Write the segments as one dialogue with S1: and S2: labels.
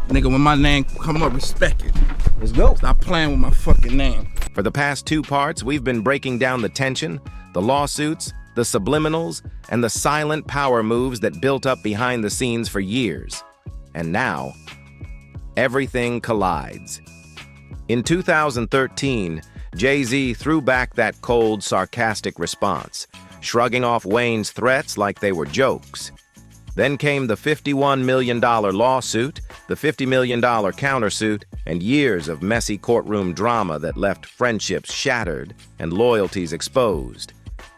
S1: Nigga, when my name come up, respect it.
S2: Let's go.
S1: Stop playing with my fucking name.
S3: For the past 2 parts, we've been breaking down the tension, the lawsuits, the subliminals, and the silent power moves that built up behind the scenes for years. And now, everything collides. In 2013, Jay-Z threw back that cold, sarcastic response, shrugging off Wayne's threats like they were jokes. Then came the $51 million lawsuit, the $50 million countersuit, and years of messy courtroom drama that left friendships shattered and loyalties exposed.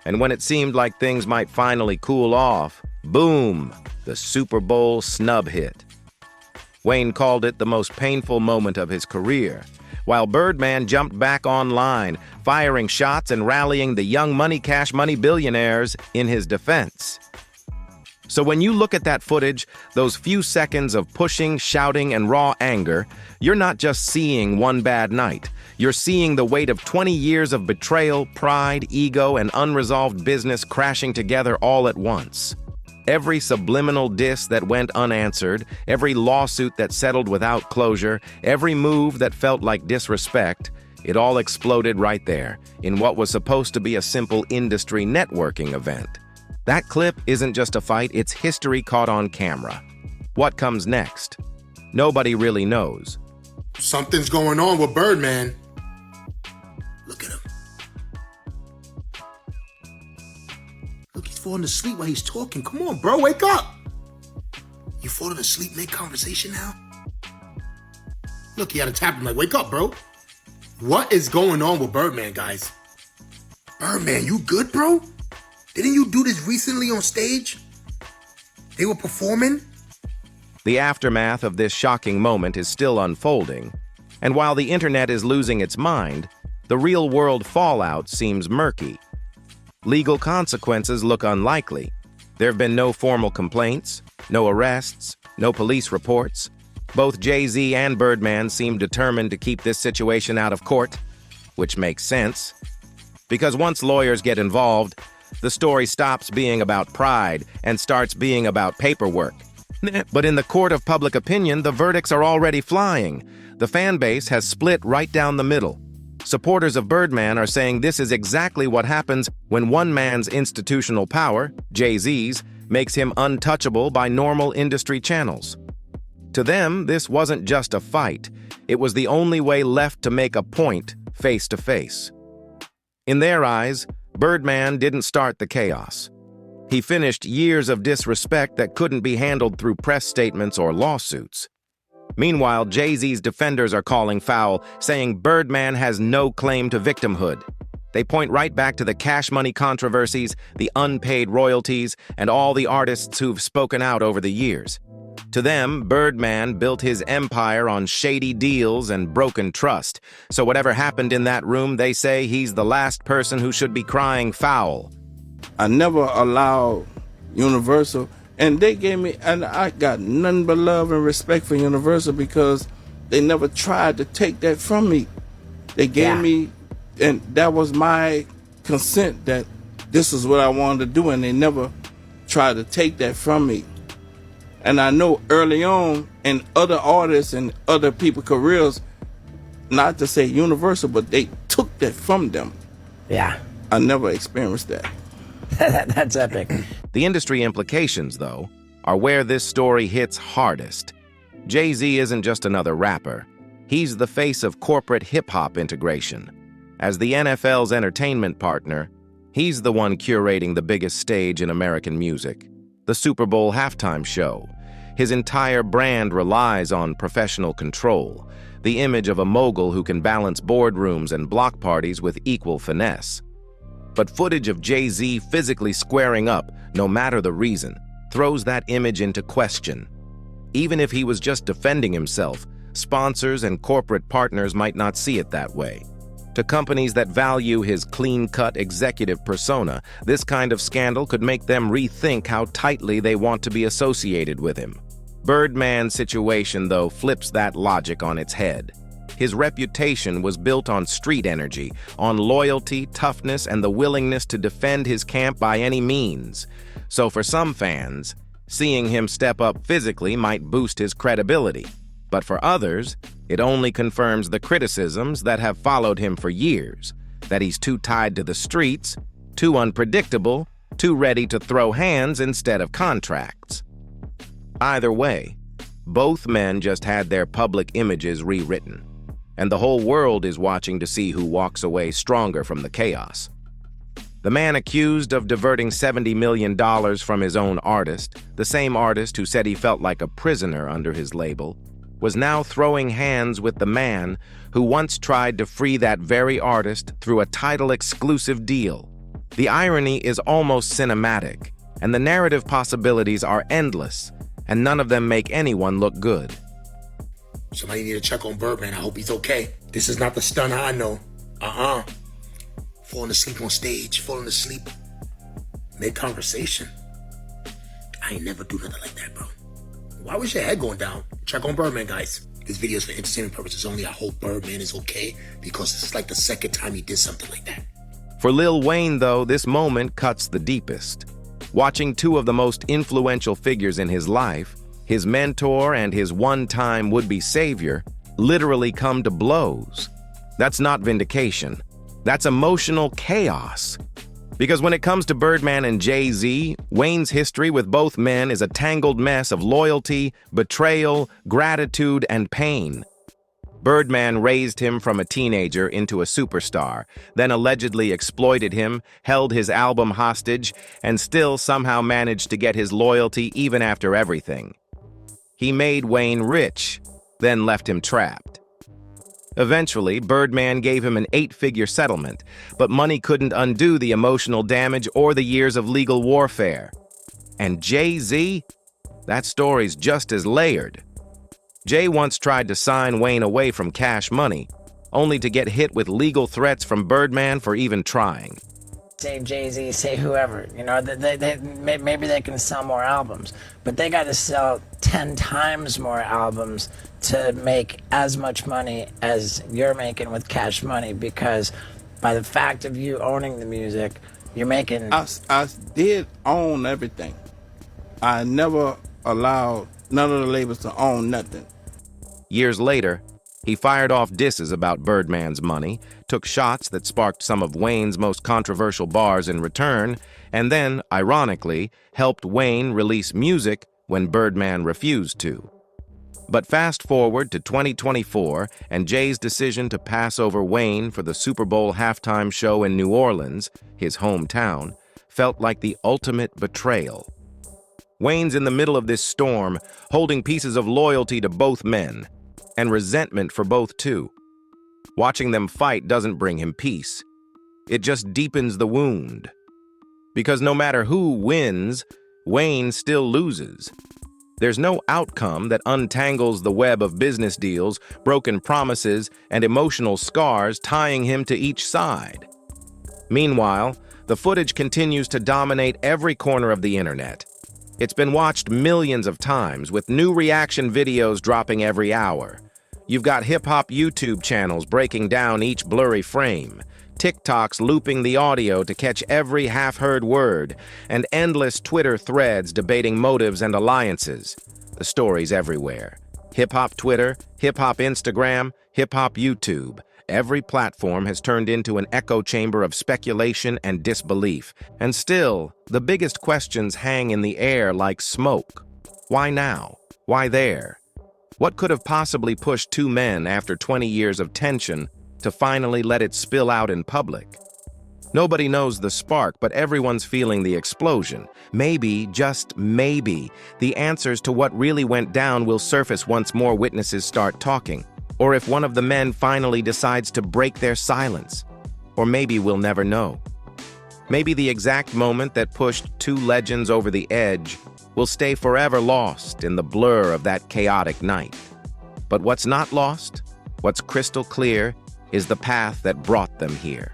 S3: And when it seemed like things might finally cool off, boom, the Super Bowl snub hit. Wayne called it the most painful moment of his career, while Birdman jumped back online, firing shots and rallying the young money cash money billionaires in his defense. So when you look at that footage, those few seconds of pushing, shouting, and raw anger, you're not just seeing one bad night. You're seeing the weight of 20 years of betrayal, pride, ego, and unresolved business crashing together all at once. Every subliminal diss that went unanswered, every lawsuit that settled without closure, every move that felt like disrespect, it all exploded right there, in what was supposed to be a simple industry networking event. That clip isn't just a fight, it's history caught on camera. What comes next? Nobody really knows.
S4: Something's going on with Birdman. Look at him. Look, he's falling asleep while he's talking. Come on, bro, wake up. You falling asleep mid-conversation now? Look, he had to tap him like, wake up, bro. What is going on with Birdman, guys? Birdman, you good, bro? Didn't you do this recently on stage? They were performing?
S3: The aftermath of this shocking moment is still unfolding, and while the internet is losing its mind, the real-world fallout seems murky. Legal consequences look unlikely. There have been no formal complaints, no arrests, no police reports. Both Jay-Z and Birdman seem determined to keep this situation out of court, which makes sense. Because once lawyers get involved, the story stops being about pride and starts being about paperwork. But in the court of public opinion, the verdicts are already flying. The fan base has split right down the middle. Supporters of Birdman are saying this is exactly what happens when one man's institutional power, Jay-Z's, makes him untouchable by normal industry channels. To them, this wasn't just a fight. It was the only way left to make a point face to face. In their eyes, Birdman didn't start the chaos. He finished years of disrespect that couldn't be handled through press statements or lawsuits. Meanwhile, Jay-Z's defenders are calling foul, saying Birdman has no claim to victimhood. They point right back to the cash money controversies, the unpaid royalties, and all the artists who've spoken out over the years. To them, Birdman built his empire on shady deals and broken trust. So whatever happened in that room, they say he's the last person who should be crying foul.
S2: I never allowed Universal, and they gave me, and I got nothing but love and respect for Universal because they never tried to take that from me. They gave me, and that was my consent that this is what I wanted to do, and they never tried to take that from me. And I know early on in other artists and other people's careers, not to say Universal, but they took that from them.
S5: Yeah.
S2: I never experienced that.
S5: That's epic.
S3: The industry implications, though, are where this story hits hardest. Jay-Z isn't just another rapper. He's the face of corporate hip-hop integration. As the NFL's entertainment partner, he's the one curating the biggest stage in American music, the Super Bowl halftime show. His entire brand relies on professional control, the image of a mogul who can balance boardrooms and block parties with equal finesse. But footage of Jay-Z physically squaring up, no matter the reason, throws that image into question. Even if he was just defending himself, sponsors and corporate partners might not see it that way. To companies that value his clean-cut executive persona, this kind of scandal could make them rethink how tightly they want to be associated with him. Birdman's situation, though, flips that logic on its head. His reputation was built on street energy, on loyalty, toughness, and the willingness to defend his camp by any means. So for some fans, seeing him step up physically might boost his credibility. But for others, it only confirms the criticisms that have followed him for years, that he's too tied to the streets, too unpredictable, too ready to throw hands instead of contracts. Either way, both men just had their public images rewritten, and the whole world is watching to see who walks away stronger from the chaos. The man accused of diverting $70 million from his own artist, the same artist who said he felt like a prisoner under his label, was now throwing hands with the man who once tried to free that very artist through a title-exclusive deal. The irony is almost cinematic, and the narrative possibilities are endless, and none of them make anyone look good.
S4: Somebody need to check on Birdman. I hope he's okay. This is not the Stunner I know. Falling asleep on stage, falling asleep mid-conversation. I ain't never do nothing like that, bro. Why was your head going down? Check on Birdman, guys. This video is for entertainment purposes only. I hope Birdman is okay, because it's like the second time he did something like that.
S3: For Lil Wayne, though, this moment cuts the deepest. Watching two of the most influential figures in his life, his mentor and his one-time would-be savior, literally come to blows. That's not vindication. That's emotional chaos. Because when it comes to Birdman and Jay-Z, Wayne's history with both men is a tangled mess of loyalty, betrayal, gratitude, and pain. Birdman raised him from a teenager into a superstar, then allegedly exploited him, held his album hostage, and still somehow managed to get his loyalty even after everything. He made Wayne rich, then left him trapped. Eventually, Birdman gave him an 8-figure settlement, but money couldn't undo the emotional damage or the years of legal warfare. And Jay-Z? That story's just as layered. Jay once tried to sign Wayne away from Cash Money, only to get hit with legal threats from Birdman for even trying.
S5: Say Jay-Z, say whoever, you know, maybe they can sell more albums, but they got to sell 10 times more albums to make as much money as you're making with Cash Money, because by the fact of you owning the music, you're making...
S2: I did own everything. I never allowed none of the labels to own nothing.
S3: Years later, he fired off disses about Birdman's money, took shots that sparked some of Wayne's most controversial bars in return, and then, ironically, helped Wayne release music when Birdman refused to. But fast forward to 2024, and Jay's decision to pass over Wayne for the Super Bowl halftime show in New Orleans, his hometown, felt like the ultimate betrayal. Wayne's in the middle of this storm, holding pieces of loyalty to both men, and resentment for both too. Watching them fight doesn't bring him peace. It just deepens the wound. Because no matter who wins, Wayne still loses. There's no outcome that untangles the web of business deals, broken promises, and emotional scars tying him to each side. Meanwhile, the footage continues to dominate every corner of the internet. It's been watched millions of times, with new reaction videos dropping every hour. You've got hip-hop YouTube channels breaking down each blurry frame, TikToks looping the audio to catch every half-heard word, and endless Twitter threads debating motives and alliances. The story's everywhere. Hip-hop Twitter, hip-hop Instagram, hip-hop YouTube. Every platform has turned into an echo chamber of speculation and disbelief. And still, the biggest questions hang in the air like smoke. Why now? Why there? What could have possibly pushed two men after 20 years of tension to finally let it spill out in public? Nobody knows the spark, but everyone's feeling the explosion. Maybe, just maybe, the answers to what really went down will surface once more witnesses start talking. Or if one of the men finally decides to break their silence. Or maybe we'll never know. Maybe the exact moment that pushed two legends over the edge will stay forever lost in the blur of that chaotic night. But what's not lost, what's crystal clear, is the path that brought them here.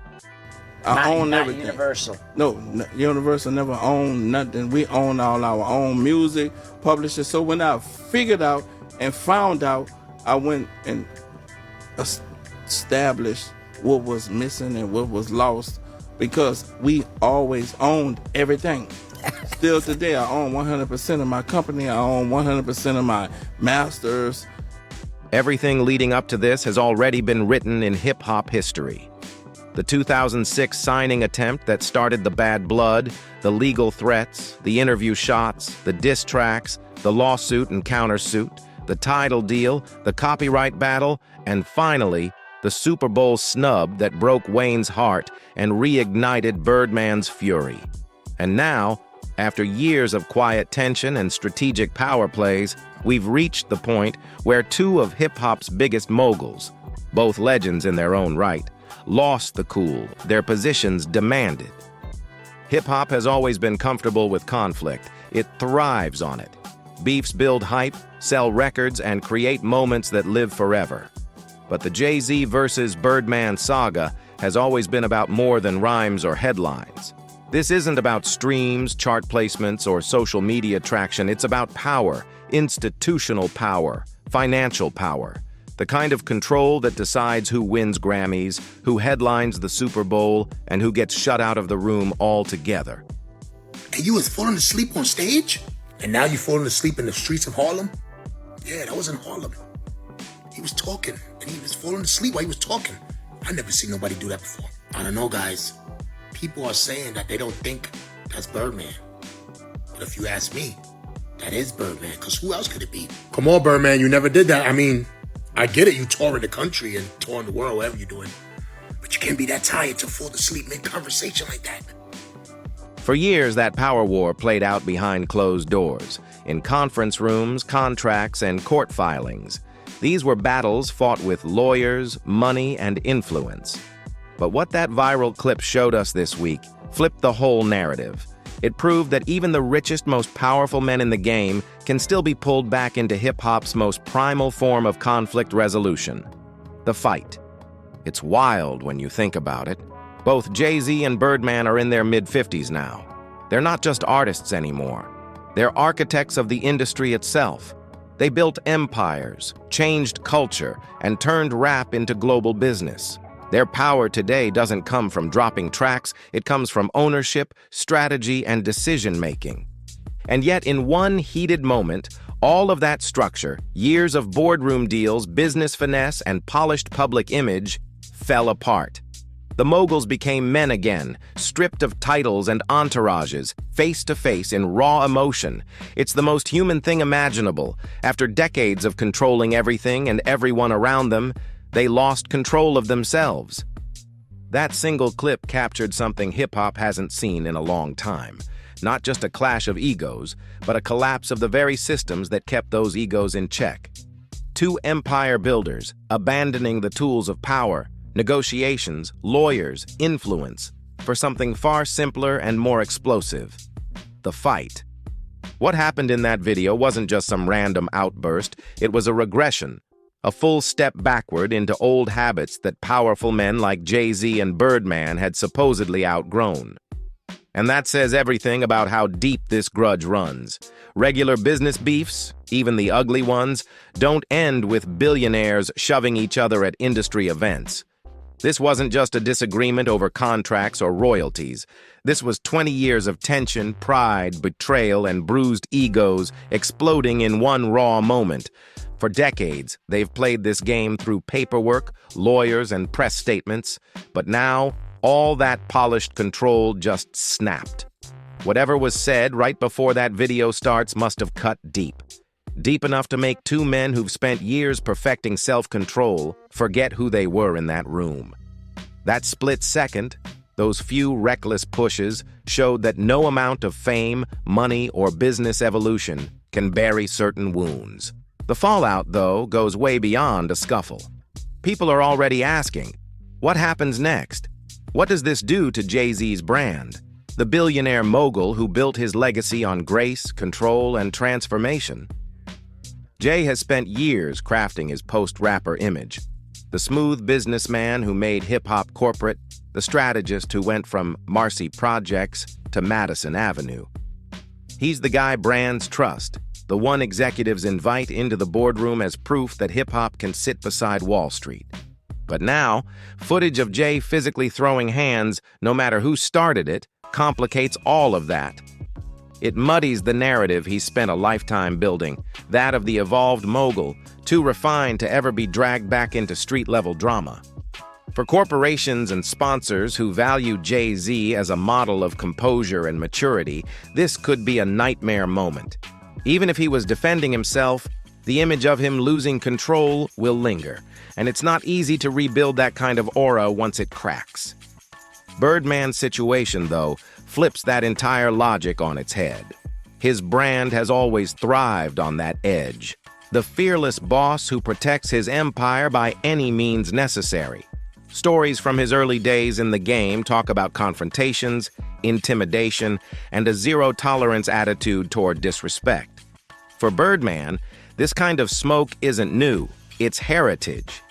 S2: I own everything.
S5: Universal.
S2: No, Universal never owned nothing. We own all our own music, publishers. So when I figured out and found out, I went and established what was missing and what was lost, because we always owned everything. Still today, I own 100% of my company. I own 100% of my masters.
S3: Everything leading up to this has already been written in hip-hop history. The 2006 signing attempt that started the bad blood, the legal threats, the interview shots, the diss tracks, the lawsuit and countersuit, the title deal, the copyright battle, and finally, the Super Bowl snub that broke Wayne's heart and reignited Birdman's fury. And now, after years of quiet tension and strategic power plays, we've reached the point where two of hip-hop's biggest moguls, both legends in their own right, lost the cool their positions demanded. Hip-hop has always been comfortable with conflict. It thrives on it. Beefs build hype, sell records, and create moments that live forever. But the Jay-Z versus Birdman saga has always been about more than rhymes or headlines. This isn't about streams, chart placements, or social media traction. It's about power, institutional power, financial power. The kind of control that decides who wins Grammys, who headlines the Super Bowl, and who gets shut out of the room altogether.
S4: And you was falling asleep on stage? And now you falling asleep in the streets of Harlem? Yeah, that was in Harlem. He was talking, and he was falling asleep while he was talking. I never seen nobody do that before. I don't know, guys. People are saying that they don't think that's Birdman. But if you ask me, that is Birdman, because who else could it be? Come on, Birdman, you never did that. I mean, I get it, you touring the country and touring the world, whatever you're doing. But you can't be that tired to fall asleep mid-conversation like that.
S3: For years, that power war played out behind closed doors, in conference rooms, contracts, and court filings. These were battles fought with lawyers, money, and influence. But what that viral clip showed us this week flipped the whole narrative. It proved that even the richest, most powerful men in the game can still be pulled back into hip-hop's most primal form of conflict resolution: the fight. It's wild when you think about it. Both Jay-Z and Birdman are in their mid-50s now. They're not just artists anymore. They're architects of the industry itself. They built empires, changed culture, and turned rap into global business. Their power today doesn't come from dropping tracks, it comes from ownership, strategy, and decision-making. And yet, in one heated moment, all of that structure, years of boardroom deals, business finesse, and polished public image, fell apart. The Moguls became men again, stripped of titles and entourages, face-to-face in raw emotion. It's the most human thing imaginable. After decades of controlling everything and everyone around them, they lost control of themselves. That single clip captured something hip-hop hasn't seen in a long time. Not just a clash of egos, but a collapse of the very systems that kept those egos in check. Two empire builders, abandoning the tools of power, negotiations, lawyers, influence, for something far simpler and more explosive: the fight. What happened in that video wasn't just some random outburst, it was a regression, a full step backward into old habits that powerful men like Jay-Z and Birdman had supposedly outgrown. And that says everything about how deep this grudge runs. Regular business beefs, even the ugly ones, don't end with billionaires shoving each other at industry events. This wasn't just a disagreement over contracts or royalties. This was 20 years of tension, pride, betrayal, and bruised egos exploding in one raw moment. For decades, they've played this game through paperwork, lawyers, and press statements, but now, all that polished control just snapped. Whatever was said right before that video starts must have cut deep. Deep enough to make two men who've spent years perfecting self-control forget who they were in that room. That split second, those few reckless pushes, showed that no amount of fame, money, or business evolution can bury certain wounds. The fallout, though, goes way beyond a scuffle. People are already asking, what happens next? What does this do to Jay-Z's brand? The billionaire mogul who built his legacy on grace, control, and transformation. Jay has spent years crafting his post-rapper image. The smooth businessman who made hip-hop corporate, the strategist who went from Marcy Projects to Madison Avenue. He's the guy brands trust, the one executives invite into the boardroom as proof that hip-hop can sit beside Wall Street. But now, footage of Jay physically throwing hands, no matter who started it, complicates all of that. It muddies the narrative he spent a lifetime building, that of the evolved mogul, too refined to ever be dragged back into street-level drama. For corporations and sponsors who value Jay-Z as a model of composure and maturity, this could be a nightmare moment. Even if he was defending himself, the image of him losing control will linger, and it's not easy to rebuild that kind of aura once it cracks. Birdman's situation, though, flips that entire logic on its head. His brand has always thrived on that edge. The fearless boss who protects his empire by any means necessary. Stories from his early days in the game talk about confrontations, intimidation, and a zero-tolerance attitude toward disrespect. For Birdman, this kind of smoke isn't new, it's heritage.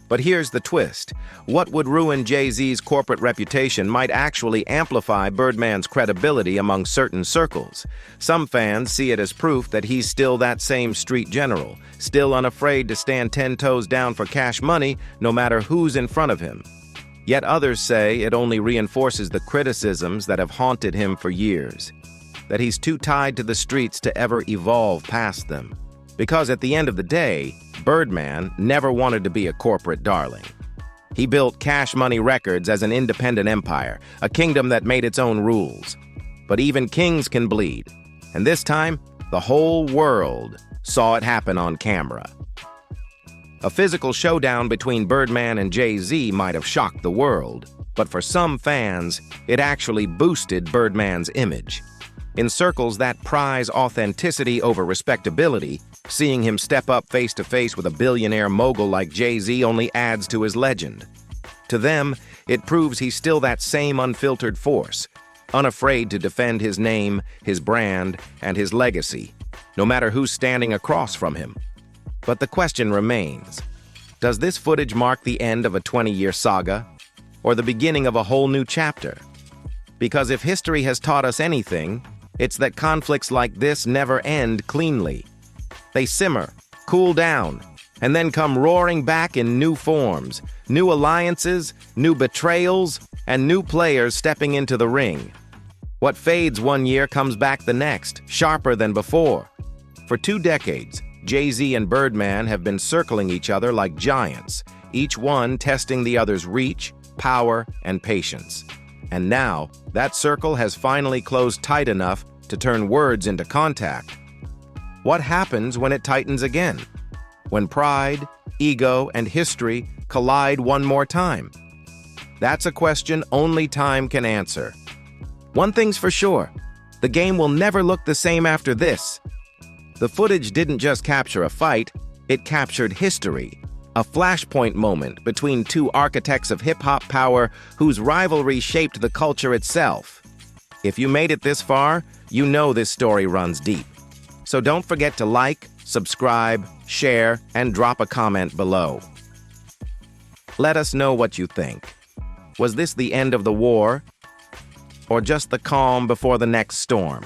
S3: But here's the twist. What would ruin Jay-Z's corporate reputation might actually amplify Birdman's credibility among certain circles. Some fans see it as proof that he's still that same street general, still unafraid to stand 10 toes down for cash money no matter who's in front of him. Yet others say it only reinforces the criticisms that have haunted him for years, that he's too tied to the streets to ever evolve past them. Because at the end of the day, Birdman never wanted to be a corporate darling. He built Cash Money Records as an independent empire, a kingdom that made its own rules. But even kings can bleed, and this time, the whole world saw it happen on camera. A physical showdown between Birdman and Jay-Z might have shocked the world, but for some fans, it actually boosted Birdman's image. In circles that prize authenticity over respectability, seeing him step up face-to-face with a billionaire mogul like Jay-Z only adds to his legend. To them, it proves he's still that same unfiltered force, unafraid to defend his name, his brand, and his legacy, no matter who's standing across from him. But the question remains, does this footage mark the end of a 20-year saga, or the beginning of a whole new chapter? Because if history has taught us anything, it's that conflicts like this never end cleanly. They simmer, cool down, and then come roaring back in new forms, new alliances, new betrayals, and new players stepping into the ring. What fades one year comes back the next, sharper than before. For 2 decades, Jay-Z and Birdman have been circling each other like giants, each one testing the other's reach, power, and patience. And now, that circle has finally closed tight enough to turn words into contact. What happens when it tightens again? When pride, ego, and history collide one more time? That's a question only time can answer. One thing's for sure, the game will never look the same after this. The footage didn't just capture a fight, it captured history. A flashpoint moment between two architects of hip-hop power whose rivalry shaped the culture itself. If you made it this far, you know this story runs deep. So don't forget to like, subscribe, share, and drop a comment below. Let us know what you think. Was this the end of the war, or just the calm before the next storm?